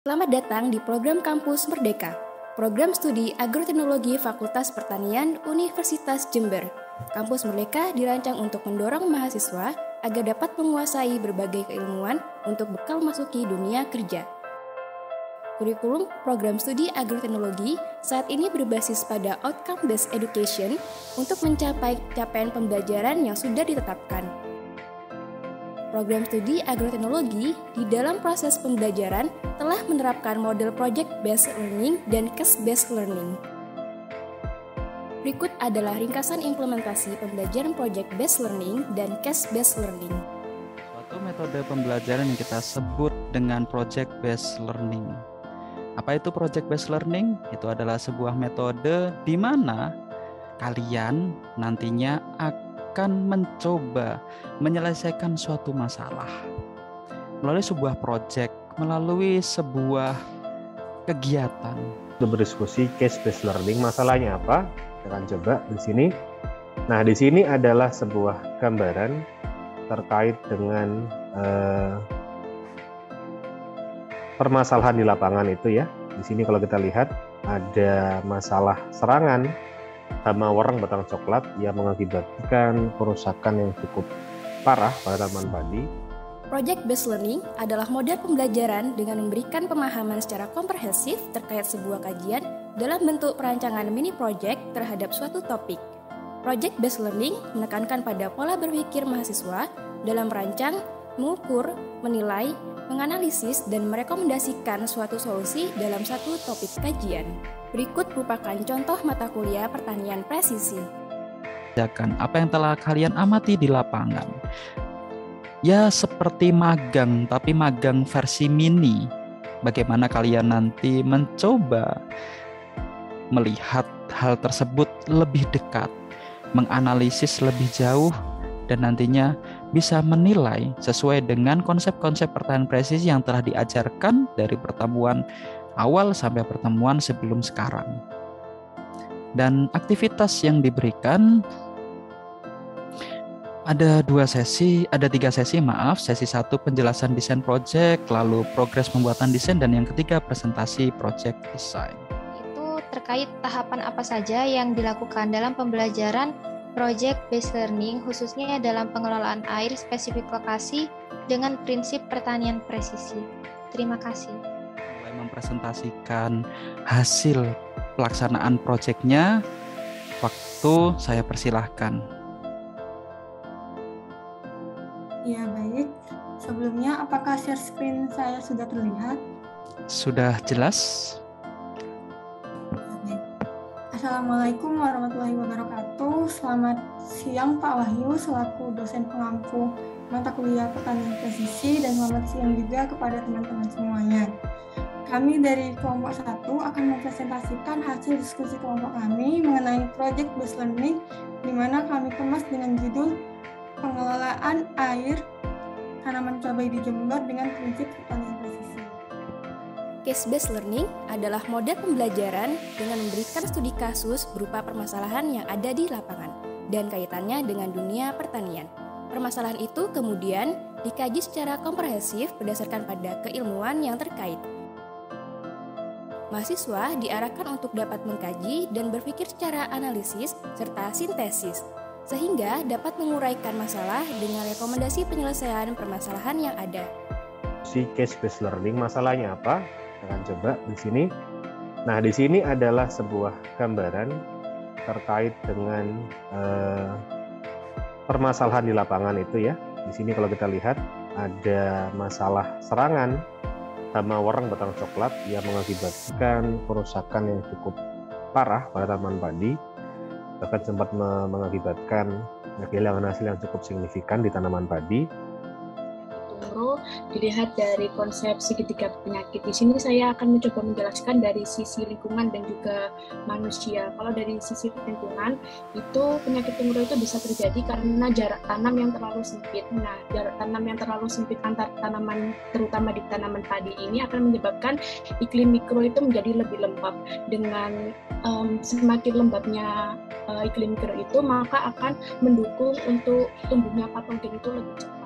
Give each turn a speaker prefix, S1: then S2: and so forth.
S1: Selamat datang di program Kampus Merdeka, program studi agroteknologi Fakultas Pertanian Universitas Jember. Kampus Merdeka dirancang untuk mendorong mahasiswa agar dapat menguasai berbagai keilmuan untuk bekal masuki dunia kerja. Kurikulum program studi agroteknologi saat ini berbasis pada outcome-based education untuk mencapai capaian pembelajaran yang sudah ditetapkan. Program studi agroteknologi di dalam proses pembelajaran telah menerapkan model project-based learning dan case-based learning. Berikut adalah ringkasan implementasi pembelajaran project-based learning dan case-based learning.
S2: Suatu metode pembelajaran yang kita sebut dengan project-based learning. Apa itu project-based learning? Itu adalah sebuah metode di mana kalian nantinya akan mencoba menyelesaikan suatu masalah melalui sebuah project, melalui sebuah kegiatan.
S3: Untuk berdiskusi case-based learning, masalahnya apa? Kita akan coba di sini. Nah, di sini adalah sebuah gambaran terkait dengan permasalahan di lapangan itu ya. Di sini kalau kita lihat ada masalah serangan hama warang batang coklat yang mengakibatkan kerusakan yang cukup parah pada tanaman padi.
S1: Project-based learning adalah model pembelajaran dengan memberikan pemahaman secara komprehensif terkait sebuah kajian dalam bentuk perancangan mini project terhadap suatu topik. Project-based learning menekankan pada pola berpikir mahasiswa dalam merancang, mengukur, menilai, menganalisis, dan merekomendasikan suatu solusi dalam satu topik kajian. Berikut merupakan contoh mata kuliah pertanian presisi.
S2: Apa yang telah kalian amati di lapangan? Ya seperti magang, tapi magang versi mini. Bagaimana kalian nanti mencoba melihat hal tersebut lebih dekat, menganalisis lebih jauh, dan nantinya bisa menilai sesuai dengan konsep-konsep pertanian presisi yang telah diajarkan dari pertemuan awal sampai pertemuan sebelum sekarang. Dan aktivitas yang diberikan ada 3 sesi. Sesi 1 penjelasan desain project, lalu progres pembuatan desain, dan yang ketiga presentasi project design.
S4: Itu terkait tahapan apa saja yang dilakukan dalam pembelajaran project-based learning, khususnya dalam pengelolaan air spesifik lokasi dengan prinsip pertanian presisi. Terima kasih.
S2: Mulai mempresentasikan hasil pelaksanaan proyeknya, waktu saya persilahkan.
S5: Ya baik, sebelumnya apakah share screen saya sudah terlihat?
S2: Sudah jelas?
S5: Assalamualaikum warahmatullahi wabarakatuh. Selamat siang Pak Wahyu selaku dosen pengampu mata kuliah pertanian presisi, dan selamat siang juga kepada teman-teman semuanya. Kami dari kelompok 1 akan mempresentasikan hasil diskusi kelompok kami mengenai project-based learning, di mana kami kemas dengan judul pengelolaan air tanaman cabai di Jember dengan prinsip pertanian presisi.
S1: Case-based learning adalah model pembelajaran dengan memberikan studi kasus berupa permasalahan yang ada di lapangan dan kaitannya dengan dunia pertanian. Permasalahan itu kemudian dikaji secara komprehensif berdasarkan pada keilmuan yang terkait. Mahasiswa diarahkan untuk dapat mengkaji dan berpikir secara analisis serta sintesis, sehingga dapat menguraikan masalah dengan rekomendasi penyelesaian permasalahan yang ada.
S3: Si case-based learning, masalahnya apa? Kita akan coba di sini. Nah, di sini adalah sebuah gambaran terkait dengan permasalahan di lapangan itu ya. Di sini kalau kita lihat ada masalah serangan hama warang batang coklat yang mengakibatkan kerusakan yang cukup parah pada tanaman padi, bahkan sempat mengakibatkan kehilangan hasil yang cukup signifikan di tanaman padi.
S6: Dilihat dari konsep segitiga penyakit. Di sini saya akan mencoba menjelaskan dari sisi lingkungan dan juga manusia. Kalau dari sisi lingkungan, itu penyakit tumor itu bisa terjadi karena jarak tanam yang terlalu sempit. Nah, jarak tanam yang terlalu sempit antar tanaman, terutama di tanaman padi ini, akan menyebabkan iklim mikro itu menjadi lebih lembab. Dengan semakin lembabnya iklim mikro itu, maka akan mendukung untuk tumbuhnya patogen itu lebih cepat.